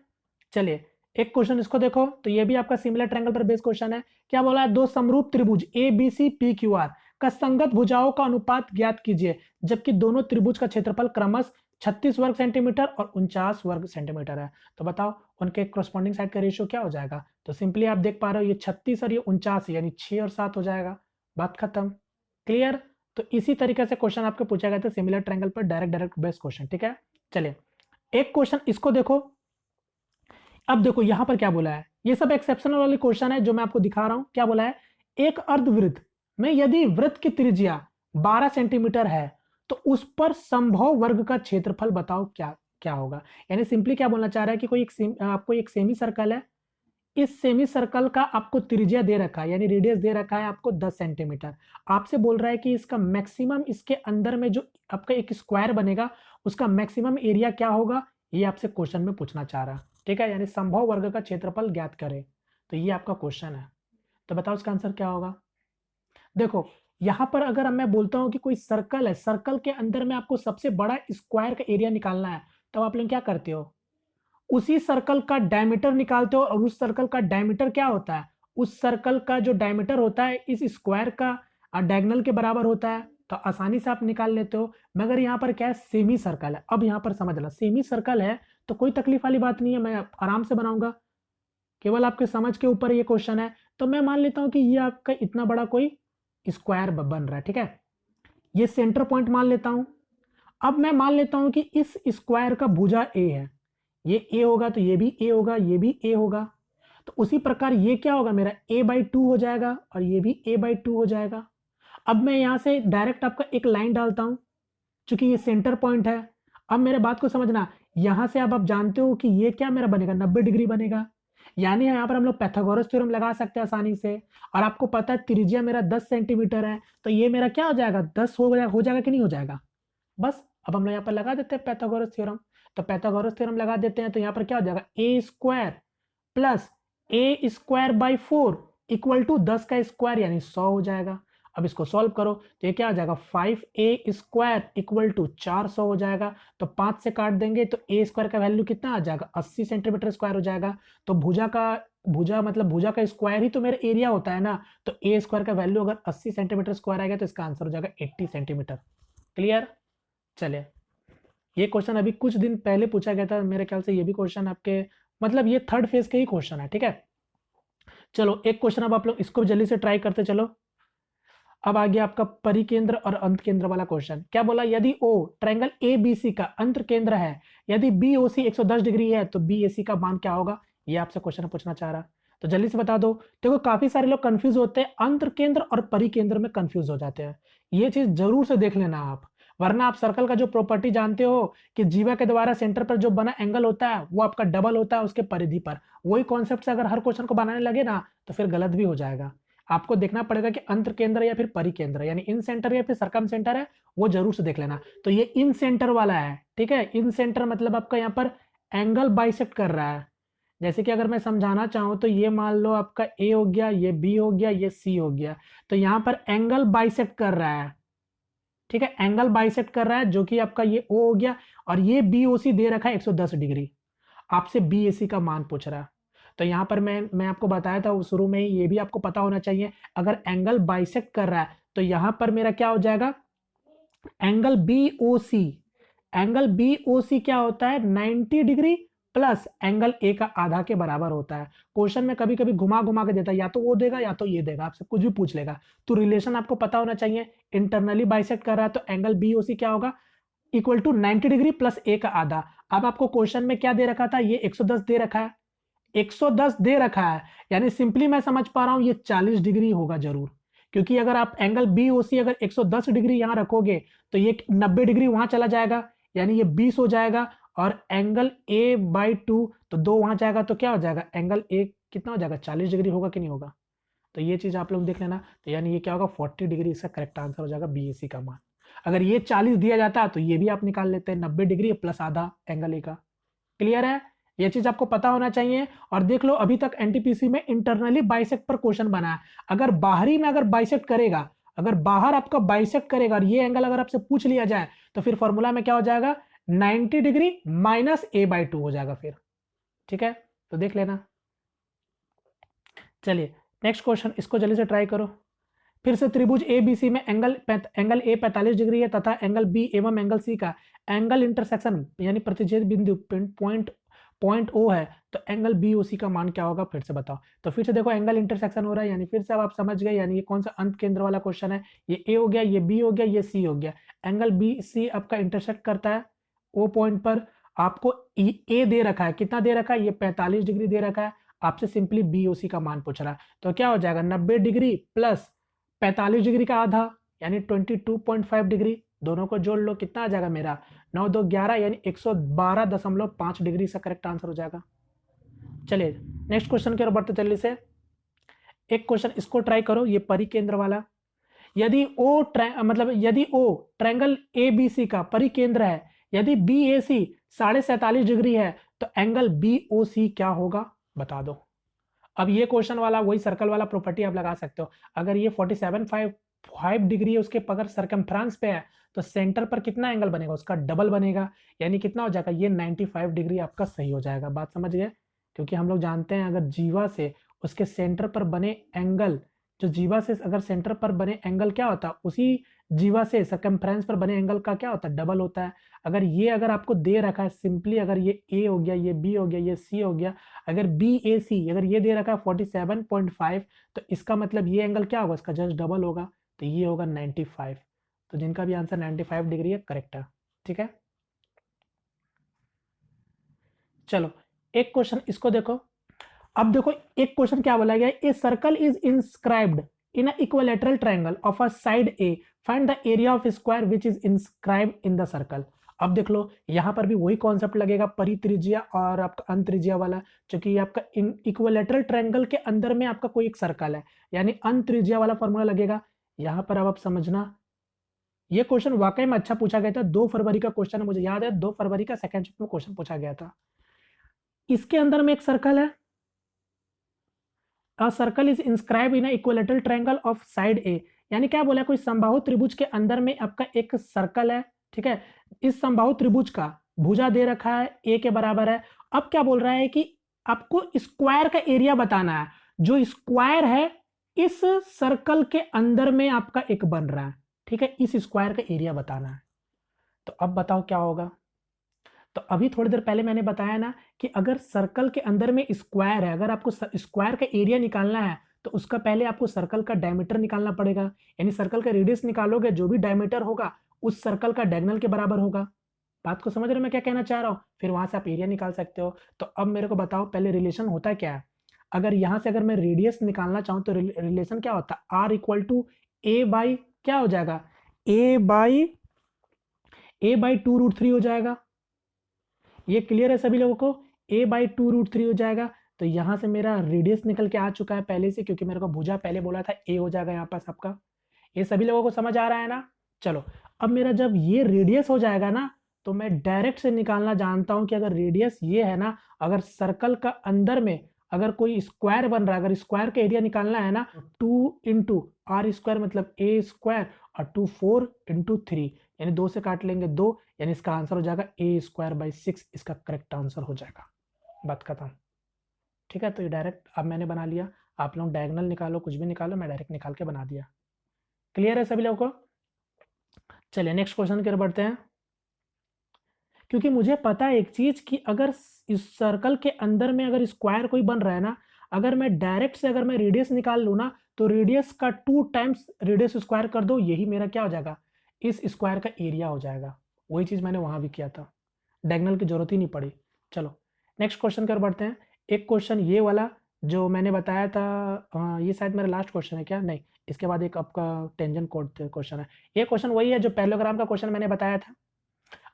चलिए एक क्वेश्चन इसको देखो, तो ये भी आपका सिमिलर ट्रायंगल पर बेस्ड क्वेश्चन है। क्या बोला है, दो समरूप त्रिभुज ABC PQR का संगत भुजाओं का अनुपात ज्ञात कीजिए, जबकि दोनों त्रिभुज का क्षेत्रफल क्रमश 36 वर्ग सेंटीमीटर और 49 वर्ग सेंटीमीटर है। तो बताओ उनके कोरस्पॉन्डिंग साइड का रेशियो क्या हो जाएगा। तो सिंपली आप देख पा रहे हो, ये 36 और ये 49, यानी 6 और 7 हो जाएगा। बात खत्म। क्लियर? तो इसी तरीके से क्वेश्चन आपके पूछा गया था सिमिलर ट्रायंगल पर, डायरेक्ट बेस्ड क्वेश्चन, ठीक है। चलिए एक क्वेश्चन इसको देखो। अब देखो यहां पर क्या बोला है, ये सब एक्सेप्शनल वाले क्वेश्चन है जो मैं आपको दिखा रहा हूं। क्या बोला है, एक अर्धवृत्त में यदि वृत्त की त्रिज्या 12 सेंटीमीटर है तो उस पर संभव वर्ग का क्षेत्रफल बताओ क्या क्या होगा। यानी सिंपली क्या बोलना चाह रहा है कि आपको एक सेमी सर्कल है, इस सेमी सर्कल का आपको त्रिज्या दे रखा है, यानी रेडियस दे रखा है आपको 10 सेंटीमीटर। आपसे बोल रहा है कि इसका मैक्सिमम, इसके अंदर में जो आपका एक स्क्वायर बनेगा उसका मैक्सिमम एरिया क्या होगा, ये आपसे क्वेश्चन में पूछना चाह रहा है, ठीक है। यानी संभव वर्ग का क्षेत्रफल ज्ञात करें। तो ये आपका क्वेश्चन है। तो बताओ इसका आंसर क्या होगा। देखो यहां पर अगर मैं बोलता हूं कि कोई सर्कल है, सर्कल के अंदर में आपको सबसे बड़ा स्क्वायर का एरिया निकालना है, तो आप लोग क्या करते हो, उसी सर्कल का डायमीटर निकालते हो। और उस सर्कल का डायमीटर क्या होता है, उस सर्कल का जो डायमीटर होता है इस स्क्वायर का डायगोनल के बराबर होता है। तो आसानी से आप निकाल लेते हो। मगर यहाँ पर क्या है, सेमी सर्कल है। अब यहाँ पर समझना, सेमी सर्कल है तो कोई तकलीफ वाली बात नहीं है, मैं आराम से बनाऊंगा, केवल आपके समझ के ऊपर ये क्वेश्चन है। तो मैं मान लेता हूं कि ये आपका इतना बड़ा कोई स्क्वायर बन रहा है, ठीक है। ये सेंटर पॉइंट मान लेता हूं। अब मैं मान लेता हूं कि इस स्क्वायर का भुजा ए है, ये ए होगा तो ये भी ए होगा, ये भी ए होगा। तो उसी प्रकार ये क्या होगा, मेरा a/2 हो जाएगा और ये भी a/2 हो जाएगा। अब मैं यहां से डायरेक्ट आपका एक लाइन डालता हूं, क्योंकि ये सेंटर पॉइंट है। अब मेरे बात को समझना, यहां से अब आप जानते हो कि ये क्या मेरा बनेगा, 90 डिग्री बनेगा। यानी यहाँ पर हम लोग पैथागोरस थ्योरम लगा सकते हैं आसानी से। और आपको पता है त्रिज्या मेरा 10 सेंटीमीटर है, तो ये मेरा क्या हो जाएगा, 10 हो जाएगा कि नहीं हो जाएगा। बस अब हम लोग यहाँ पर लगा देते हैं पैथागोरस थ्योरम। तो पैथागोरस थ्योरम लगा देते हैं, तो यहाँ पर क्या हो जाएगा, A square plus A square by 4 equal to 10 का स्क्वायर, यानी 100 हो जाएगा। अब इसको सॉल्व करो तो ये क्या हो जाएगा, 5a स्क्वायर इक्वल टू 400 हो जाएगा। तो 5 से काट देंगे तो a स्क्वायर का वैल्यू कितना आ जाएगा, 80 सेंटीमीटर स्क्वायर हो जाएगा। तो भुजा मतलब भुजा का स्क्वायर ही तो मेरा एरिया होता है ना। तो a स्क्वायर का वैल्यू अगर 80 सेंटीमीटर स्क्वायर आएगा तो इसका आंसर हो जाएगा 80 सेंटीमीटर। क्लियर? चलिए ये क्वेश्चन अभी कुछ दिन पहले पूछा गया था, मेरे ख्याल से ये भी क्वेश्चन आपके मतलब ये थर्ड फेज के ही क्वेश्चन है, ठीक है। चलो एक क्वेश्चन अब आप लोग इसको जल्दी से ट्राई करते चलो। अब आ गया आपका परिकेंद्र और अंत केंद्र वाला क्वेश्चन। क्या बोला, यदि O ट्रायंगल ABC का अंत केंद्र है, यदि BOC 110 डिग्री है तो BAC का मान क्या होगा, ये आपसे क्वेश्चन पूछना चाह रहा। तो जल्दी से बता दो। देखो काफी सारे लोग कंफ्यूज होते हैं, अंत केंद्र और परिकेंद्र में कंफ्यूज हो जाते हैं। ये चीज जरूर से देख लेना आप, वरना आप सर्कल का जो प्रॉपर्टी जानते हो कि जीवा के द्वारा सेंटर पर जो बना एंगल होता है वो आपका डबल होता है उसके परिधि पर। वही कॉन्सेप्ट से अगर हर क्वेश्चन को बनाने लगे ना तो फिर गलत भी हो जाएगा। आपको देखना पड़ेगा कि अंत केंद्र या फिर परिकेंद्र, यानी इन सेंटर या फिर सरकम सेंटर है, वो जरूर से देख लेना। तो ये इन सेंटर वाला है, ठीक है। इन सेंटर मतलब आपका यहाँ पर एंगल बाइसेक्ट कर रहा है, जैसे कि अगर मैं समझाना चाहूँ तो ये मान लो आपका ए हो गया, ये बी हो गया, ये सी हो गया, तो यहाँ पर एंगल बाइसेक्ट कर रहा है, ठीक है, एंगल बाइसेक्ट कर रहा है, जो कि आपका ये ओ हो गया, और ये बी ओ सी दे रखा है 110 डिग्री, आपसे बी ए सी का मान पूछ रहा है। तो यहाँ पर मैं आपको बताया था शुरू में ही, ये भी आपको पता होना चाहिए, अगर एंगल बाइसेक्ट कर रहा है तो यहाँ पर मेरा क्या हो जाएगा, एंगल बी ओ सी, एंगल बी ओ सी क्या होता है 90 डिग्री प्लस एंगल ए का आधा के बराबर होता है। क्वेश्चन में कभी कभी घुमा घुमा के देता है, या तो वो देगा या तो ये देगा, आपसे कुछ भी पूछ लेगा, तो रिलेशन आपको पता होना चाहिए। इंटरनली बाइसेक्ट कर रहा है तो एंगल बी ओ सी क्या होगा, इक्वल टू 90 डिग्री प्लस ए का आधा। अब आपको क्वेश्चन में क्या दे रखा था, ये 110 दे रखा है, 110 दे रखा है, यानी सिंपली मैं समझ पा रहा हूं ये 40 डिग्री होगा जरूर, क्योंकि अगर आप एंगल बी ओ सी अगर 110 डिग्री यहां रखोगे तो ये 90 डिग्री वहां चला जाएगा, यानी ये 20 हो जाएगा, और एंगल ए बाई 2 तो 2 वहां जाएगा, तो क्या हो जाएगा, एंगल ए कितना हो जाएगा, 40 डिग्री होगा कि नहीं होगा। तो ये चीज आप लोग देख लेना, तो यानी ये क्या होगा 40 डिग्री, इसका करेक्ट आंसर हो जाएगा बी ए सी का मान। अगर ये 40 दिया जाता तो ये भी आप निकाल लेते हैं, 90 डिग्री प्लस आधा एंगल ए का। क्लियर है, ये चीज आपको पता होना चाहिए। और देख लो अभी तक एनटीपीसी में इंटरनली बाइसेक्ट पर क्वेश्चन बना है, अगर बाहरी में अगर बाइसेक्ट करेगा, अगर बाहर आपका बाइसेक्ट करेगा और ये एंगल अगर आपसे पूछ लिया जाए तो फिर फॉर्मूला में क्या हो जाएगा, 90 डिग्री माइनस ए बाई 2 हो जाएगा फिर, ठीक है, तो देख लेना। चलिए नेक्स्ट क्वेश्चन, इसको जल्दी से ट्राई करो। फिर से त्रिभुज ए बी सी में एंगल ए 45 डिग्री है तथा एंगल बी एवं एंगल सी का एंगल इंटरसेक्शन यानी प्रतिच्छेद बिंदु पॉइंट ओ है, तो एंगल बी ओ सी का मान क्या होगा, फिर से बताओ। तो फिर से देखो एंगल इंटरसेक्शन हो रहा है, यानी फिर से अब आप समझ गए, यानी ये कौन सा अंत केंद्र वाला क्वेश्चन है, ये ए हो गया, ये बी हो गया, ये सी हो गया, एंगल बी सी आपका इंटरसेक्ट करता है ओ पॉइंट पर, आपको ए दे रखा है, कितना दे रखा है, ये 45 डिग्री दे रखा है, आपसे सिंपली बी ओ सी का मान पूछ रहा है, तो क्या हो जाएगा 90 डिग्री प्लस 45 डिग्री का आधा यानी 22.5 डिग्री, दोनों को जोड़ लो, कितना आ जाएगा मेरा 9 2 11 यानी 112.5 डिग्री से करेक्ट आंसर हो जाएगा। चलिए नेक्स्ट क्वेश्चन की ओर बढ़ते जल्दी से। एक क्वेश्चन इसको ट्राई करो, ये परिकेंद्र वाला, यदि ओ यदि ओ ट्रायंगल ए बी सी का परिकेंद्र है, यदि बी ए सी 47.5 डिग्री है, तो एंगल बी ओ सी क्या होगा बता दो। अब ये क्वेश्चन वाला वही सर्कल वाला प्रॉपर्टी आप लगा सकते हो, अगर ये 47.5 डिग्री है उसके अगर सर्कमफ्रेंस पे है तो सेंटर पर कितना एंगल बनेगा, उसका डबल बनेगा, यानी कितना हो जाएगा, ये 95 डिग्री आपका सही हो जाएगा। बात समझ गए, क्योंकि हम लोग जानते हैं अगर जीवा से उसके सेंटर पर बने एंगल, जो जीवा से अगर सेंटर पर बने एंगल क्या होता है, उसी जीवा से सर्कमफ्रेंस पर बने एंगल का क्या होता है, डबल होता है। अगर आपको दे रखा है सिंपली, अगर ये ए हो गया, ये बी हो गया, ये सी हो गया, अगर बी ए सी अगर ये दे रखा है 47.5, तो इसका मतलब ये एंगल क्या होगा, इसका जस्ट डबल होगा, तो ये होगा 95। तो जिनका भी आंसर 95 डिग्री है करेक्ट है, ठीक है। चलो एक क्वेश्चन इसको देखो, अब देखो एक क्वेश्चन क्या बोला गया, a circle is inscribed in a equilateral triangle of a side A, find the area of square which is inscribed in the circle. अब देख लो यहां पर भी वही कॉन्सेप्ट लगेगा, परित्रिज्या और आपका अंतरिज्या वाला, क्योंकि आपका इक्विलैटरल ट्रायंगल के अंदर में आपका कोई एक सर्कल है, यानी अंतरिज्या वाला फॉर्मूला लगेगा यहां पर। अब आप समझना, ये क्वेश्चन वाकई में अच्छा पूछा गया था, 2 फरवरी का क्वेश्चन है, मुझे याद है 2 फरवरी का सेकंड शिफ्ट में क्वेश्चन पूछा गया था। इसके अंदर में एक सर्कल है, a circle is inscribe in equilateral triangle of side A, यानी क्या बोला, कोई समबाहु त्रिभुज के अंदर में आपका एक सर्कल है, ठीक है, इस समबाहु त्रिभुज का भुजा दे रखा है ए के बराबर है। अब क्या बोल रहा है कि आपको स्क्वायर का एरिया बताना है, जो स्क्वायर है इस सर्कल के अंदर में आपका एक बन रहा है, ठीक है, इस स्क्वायर का एरिया बताना है। तो अब बताओ क्या होगा। तो अभी थोड़ी देर पहले मैंने बताया ना कि अगर सर्कल के अंदर में स्क्वायर है, अगर आपको स्क्वायर का एरिया निकालना है तो उसका पहले आपको सर्कल का डायमीटर निकालना पड़ेगा, यानी सर्कल का रेडियस निकालोगे, जो भी डायमीटर होगा उस सर्कल का डायगोनल के बराबर होगा। बात को समझ रहे हो मैं क्या कहना चाह रहा हूँ, फिर वहां से आप एरिया निकाल सकते हो। तो अब मेरे को बताओ पहले रिलेशन होता क्या है, अगर यहां से अगर मैं रेडियस निकालना चाहूँ तो रिलेशन क्या होता है, R equal to A by क्या हो जाएगा, ए बाई 2√3 हो जाएगा। ये क्लियर है सभी लोगों को, a बाई 2√3 हो जाएगा। तो यहां से मेरा रेडियस निकल के आ चुका है पहले से, क्योंकि मेरे को भुजा पहले बोला था a हो जाएगा यहाँ पास आपका। ये सभी लोगों को समझ आ रहा है ना। चलो अब मेरा जब ये रेडियस हो जाएगा ना, तो मैं डायरेक्ट से निकालना जानता हूं कि अगर रेडियस ये है ना, अगर सर्कल का अंदर में अगर कोई स्क्वायर बन रहा है, अगर स्क्वायर का एरिया निकालना है ना, 2 इंटू आर स्क्वायर मतलब ए स्क्वायर और 2 4 इंटू 3, यानी 2 से काट लेंगे 2, यानी इसका आंसर हो जाएगा ए स्क्वायर बाई 6, इसका करेक्ट आंसर हो जाएगा। बात खत्म। ठीक है, तो ये डायरेक्ट अब मैंने बना लिया। आप लोग डायगोनल निकालो, कुछ भी निकालो, मैं डायरेक्ट निकाल के बना दिया। क्लियर है सभी लोगों को? चलिए नेक्स्ट क्वेश्चन की ओर बढ़ते हैं। क्योंकि मुझे पता है एक चीज कि अगर इस सर्कल के अंदर में अगर स्क्वायर कोई बन रहा है ना, अगर मैं डायरेक्ट से अगर मैं रेडियस निकाल लूँ ना, तो रेडियस का 2 टाइम्स रेडियस स्क्वायर कर दो, यही मेरा क्या हो जाएगा, इस स्क्वायर का एरिया हो जाएगा। वही चीज मैंने वहां भी किया था, डायगोनल की जरूरत ही नहीं पड़ी। चलो नेक्स्ट क्वेश्चन की ओर बढ़ते हैं। एक क्वेश्चन ये वाला जो मैंने बताया था, ये शायद मेरा लास्ट क्वेश्चन है क्या? नहीं, इसके बाद एक आपका टेंजेंट कोड क्वेश्चन है। ये क्वेश्चन वही है जो पैरेललोग्राम का क्वेश्चन मैंने बताया था।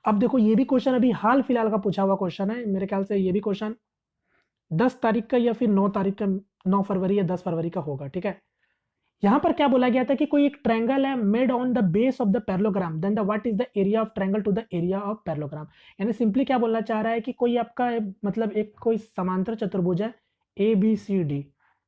अब देखो ये भी क्वेश्चन अभी हाल फिलहाल का पूछा हुआ क्वेश्चन है, मेरे ख्याल से ये भी क्वेश्चन 10 तारीख का या फिर 9 तारीख का, 9 फरवरी या 10 फरवरी का होगा। ठीक है, यहां पर क्या बोला गया था कि कोई एक ट्रायंगल है made on the base of the parallelogram, then the what is the area of triangle to the area of parallelogram. यानी सिंपली क्या बोलना चाह रहा है कि कोई आपका मतलब एक कोई समांतर चतुर्भुज है ए बी सी डी,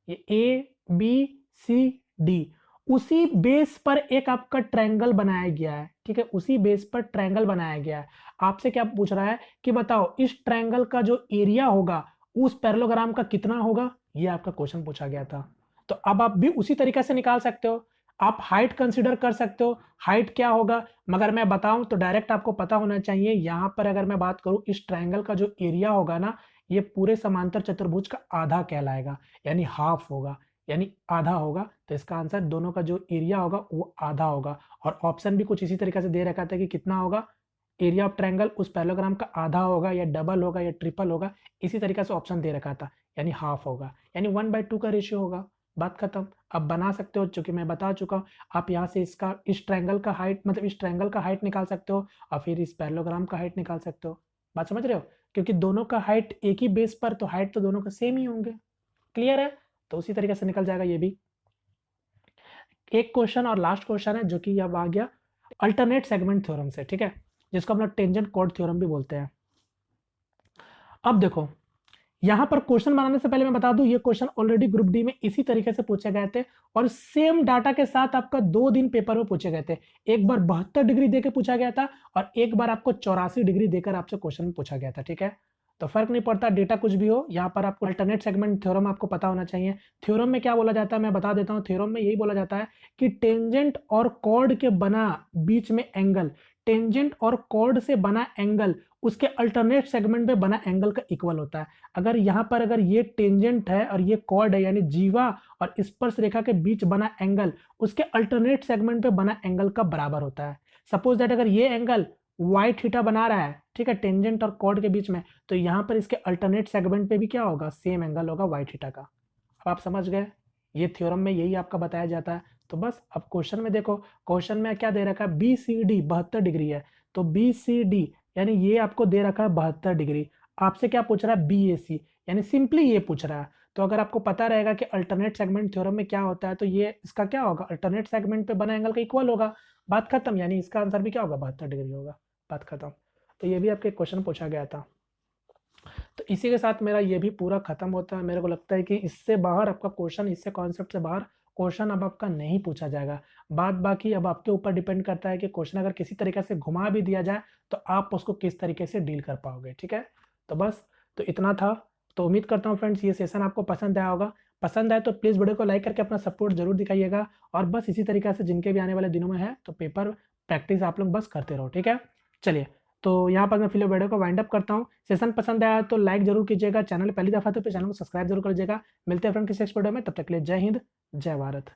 ये ए बी सी डी, उसी बेस पर एक आपका ट्रायंगल बनाया गया है। ठीक है, उसी बेस पर ट्रायंगल बनाया गया है। आपसे क्या पूछ रहा है कि बताओ इस ट्रायंगल का जो एरिया होगा उस पैरेललोग्राम का कितना होगा, ये आपका क्वेश्चन पूछा गया था। तो अब आप भी उसी तरीके से निकाल सकते हो, आप हाइट कंसीडर कर सकते हो, हाइट क्या होगा, मगर मैं बताऊं तो डायरेक्ट आपको पता होना चाहिए। यहां पर अगर मैं बात करूं इस ट्रायंगल का जो एरिया होगा ना, ये पूरे समांतर चतुर्भुज का आधा कहलाएगा, यानी हाफ होगा, यानी आधा होगा। तो इसका आंसर दोनों का जो एरिया होगा वो आधा होगा। और ऑप्शन भी कुछ इसी तरीके से दे रखा था कि कितना होगा, एरिया ऑफ ट्रायंगल उस पैरेललोग्राम का आधा होगा या डबल होगा या ट्रिपल होगा, इसी तरीके से ऑप्शन दे रखा था, यानी हाफ होगा, यानी 1/2 का रेशियो होगा। बात खत्म। अब बना सकते हो, चूंकि मैं बता चुका हूं, आप यहाँ से इसका इस ट्रायंगल का हाइट मतलब इस ट्रायंगल का हाइट निकाल सकते हो और फिर इस पैरेललोग्राम का हाइट निकाल सकते हो। बात समझ रहे हो? क्योंकि दोनों का हाइट एक ही बेस पर, तो हाइट तो दोनों का सेम ही होंगे। क्लियर है? तो उसी तरीके से निकल जाएगा ये भी। एक क्वेश्चन और लास्ट क्वेश्चन है जो कि अब आ गया अल्टरनेट सेगमेंट थ्योरम से। ठीक है, जिसको हम लोग टेंजेंट कोड थ्योरम भी बोलते हैं। अब देखो यहां पर क्वेश्चन बनाने से पहले मैं बता दूं, ये क्वेश्चन ऑलरेडी ग्रुप डी में इसी तरीके से पूछे गए थे और सेम डाटा के साथ आपका 2 दिन पेपर में पूछे गए थे। एक बार 72 डिग्री देकर पूछा गया था और एक बार आपको 84 डिग्री देकर आपसे क्वेश्चन पूछा गया था। ठीक है, तो फर्क नहीं पड़ता डेटा कुछ भी हो, यहाँ पर आपको अल्टरनेट सेगमेंट थ्योरम आपको पता होना चाहिए। थ्योरम में क्या बोला जाता है मैं बता देता हूँ। थ्योरम में यही बोला जाता है कि टेंजेंट और कॉर्ड के बना बीच में एंगल, टेंजेंट और कॉर्ड से बना एंगल उसके अल्टरनेट सेगमेंट पे बना एंगल का इक्वल होता है। अगर यहाँ पर अगर ये टेंजेंट है और ये कॉर्ड है, यानी जीवा और स्पर्श रेखा के बीच बना एंगल उसके अल्टरनेट सेगमेंट पे बना एंगल का बराबर होता है। सपोज दैट अगर ये एंगल वाई थीटा बना रहा है, ठीक है, टेंजेंट और कॉर्ड के बीच में, तो यहाँ पर इसके अल्टरनेट सेगमेंट पे भी क्या होगा, सेम एंगल होगा वाई थीटा का। अब आप समझ गए, ये थ्योरम में यही आपका बताया जाता है। तो बस अब क्वेश्चन में देखो, क्वेश्चन में क्या दे रखा है, बी सी डी 72 डिग्री है, तो बी सी डी यानी ये आपको दे रखा है 72 डिग्री। आपसे क्या पूछ रहा है, बी ए सी, यानी सिंपली ये पूछ रहा है। तो अगर आपको पता रहेगा कि अल्टरनेट सेगमेंट थ्योरम में क्या होता है, तो ये इसका क्या होगा, अल्टरनेट सेगमेंट पे बना एंगल का इक्वल होगा। बात खत्म, यानी इसका आंसर भी क्या होगा, 72 डिग्री होगा। बात खत्म। तो ये भी आपके क्वेश्चन पूछा गया था। तो इसी के साथ मेरा ये भी पूरा खत्म होता है। मेरे को लगता है कि इससे बाहर आपका क्वेश्चन, इससे कॉन्सेप्ट से बाहर क्वेश्चन अब आपका नहीं पूछा जाएगा। बात बाकी अब आपके ऊपर डिपेंड करता है कि क्वेश्चन अगर किसी तरीके से घुमा भी दिया जाए तो आप उसको किस तरीके से डील कर पाओगे। ठीक है, तो बस तो इतना था। तो उम्मीद करता हूँ फ्रेंड्स ये सेशन आपको पसंद आया होगा। पसंद आए तो प्लीज़ वीडियो को लाइक करके अपना सपोर्ट जरूर दिखाइएगा। और बस इसी तरीके से जिनके भी आने वाले दिनों में है तो पेपर प्रैक्टिस आप लोग बस करते रहो। ठीक है, चलिए तो यहाँ पर मैं फिलहाल वीडियो को वाइंड अप करता हूँ। सेशन पसंद आया तो लाइक जरूर कीजिएगा, चैनल पहली दफा तो चैनल को सब्सक्राइब जरूर कर लीजिएगा। मिलते हैं फ्रेंड किसी नेक्स्ट वीडियो में, तब तक के लिए जय हिंद जय भारत।